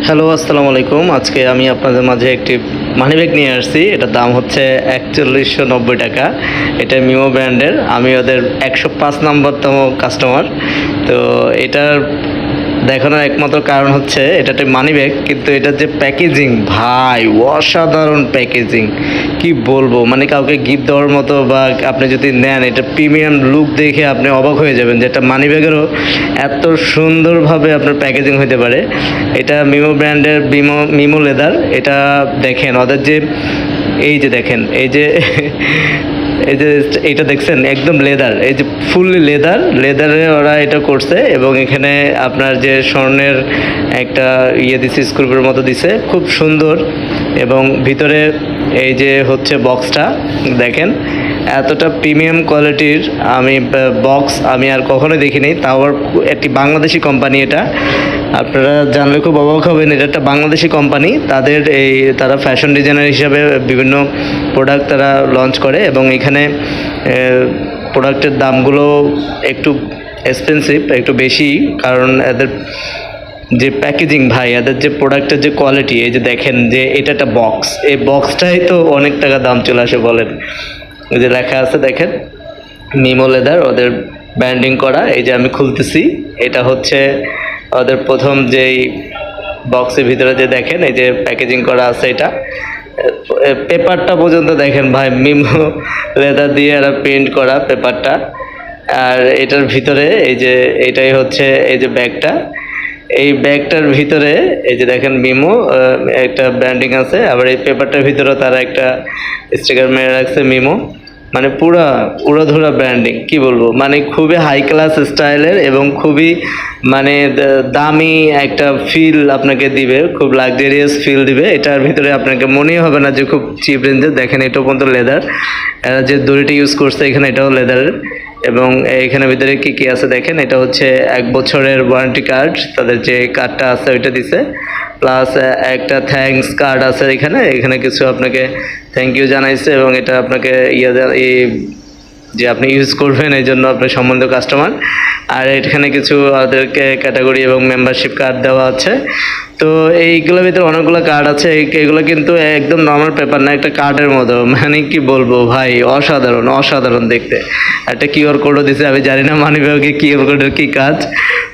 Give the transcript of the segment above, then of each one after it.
Hello, আসসালামু আলাইকুম। আজকে আমি আপনাদের মাঝে একটি মানি ব্যাগ নিয়ে আসছি। এটার দাম হচ্ছে ৪১৯০ টাকা। এটা মিমো ব্র্যান্ডের। আমি ওদের ১০৫ নম্বরতম কাস্টমার। তো এটার দেখানোর একমাত্র কারণ হচ্ছে এটা একটা মানি ব্যাগ, কিন্তু এটার যে প্যাকেজিং ভাই, অসাধারণ প্যাকেজিং। কি বলবো, মানে কাউকে গিফট দেওয়ার মতো, বা আপনি যদি নেন এটা প্রিমিয়াম লুক দেখে আপনি অবাক হয়ে যাবেন যে একটা মানি ব্যাগেরও এত সুন্দরভাবে আপনার প্যাকেজিং হতে পারে। এটা মিমো ব্র্যান্ডের মিমো লেদার। এটা দেখেন ওদের যে এই যে দেখেন এই যে এই যে এটা দেখছেন একদম লেদার, এই যে ফুললি লেদারে ওরা এটা করছে। এবং এখানে আপনার যে স্বর্ণের একটা দিছে, স্ক্রুপের মতো দিছে, খুব সুন্দর। এবং ভিতরে এই যে হচ্ছে বক্সটা দেখেন, এতটা প্রিমিয়াম কোয়ালিটির বক্স আমি আর কখনোই দেখিনি। তাও আবার একটি বাংলাদেশি কোম্পানি। এটা আপনারা জানলে খুব অবাক হবেন, এটা একটা বাংলাদেশি কোম্পানি। তারা ফ্যাশন ডিজাইনার হিসাবে বিভিন্ন প্রোডাক্ট তারা লঞ্চ করে, এবং এখানে প্রোডাক্টের দামগুলো একটু এক্সপেন্সিভ, একটু বেশি। কারণ এদের যে প্যাকেজিং ভাই, এদের যে প্রোডাক্টের যে কোয়ালিটি, এই যে দেখেন যে এটা একটা বক্স, এই বক্সটাই তো অনেক টাকা দাম চলে আসে বলেন। এই যে লেখা আছে দেখেন মিমো লেদার, ওদের ব্র্যান্ডিং করা। এই যে আমি খুলতেছি, এটা হচ্ছে ওদের প্রথম যেই বক্সের ভিতরে যে দেখেন এই যে প্যাকেজিং করা আছে, এটা পেপারটা পর্যন্ত দেখেন ভাই, মিমো লেদার দিয়ে এরা প্রিন্ট করা পেপারটা। আর এটার ভিতরে এই যে এটাই হচ্ছে এই যে ব্যাগটা, এই ব্যাগটার ভিতরে এই যে দেখেন মিমো একটা ব্র্যান্ডিং আছে। আবার এই পেপারটার ভিতরেও তারা একটা স্টিকার মেরে রাখছে মিমো। মানে উড়াধুরা ব্র্যান্ডিং, কি বলবো, মানে খুবই হাই ক্লাস স্টাইলের এবং খুবই মানে দামি একটা ফিল আপনাকে দিবে, খুব লাক্সারিয়াস ফিল দিবে। এটার ভিতরে আপনাকে মনেই হবে না যে খুব চিপ রেঞ্জের। দেখেন এটাও পর্যন্ত লেদার, এরা যে দড়িটা ইউজ করছে এখানে এটাও লেদারের। এবং এখানে ভিতরে কি কি আছে দেখেন, এটা হচ্ছে 1 বছরের ওয়ারেন্টি কার্ড, তাদের যে কার্ডটা আছে ওইটা দিছে। প্লাস একটা থ্যাঙ্কস কার্ড আছে এখানে, এখানে কিছু আপনাকে থ্যাংক ইউ জানাইছে। এবং এটা আপনাকে যে আপনি ইউজ করবেন এই জন্য আপনার সম্বন্ধীয় কাস্টমার। আর এখানে কিছু ওদেরকে ক্যাটাগরি এবং মেম্বারশিপ কার্ড দেওয়া আছে। তো এইগুলোর ভিতরে অনেকগুলো কার্ড আছে। এগুলো কিন্তু একদম নর্মাল পেপার না, একটা কার্ডের মতো। মানে কি বলবো ভাই, অসাধারণ দেখতে। একটা কিউআর কোডও দিছে, আমি জানি না মানি ব্যাগে কিউআর কোডের কী কাজ।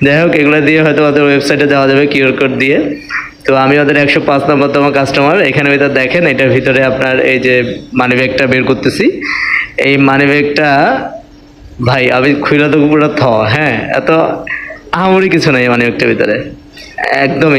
যাই হোক, এগুলো দিয়ে হয়তো ওদের ওয়েবসাইটে যাওয়া যাবে কিউআর কোড দিয়ে। তো আমি ওদের 105 নম্বরতম কাস্টমার। এখানে ভিতরে দেখেন, এটার ভিতরে আপনার এই যে মানি ব্যাগটা বের করতেছি। এই মানি ব্যাগটা ভাই আমি খুলে তো পুরো হ্যাঁ, এত আহামরি কিছু নাই মানি ব্যাগটার ভিতরে, একদমই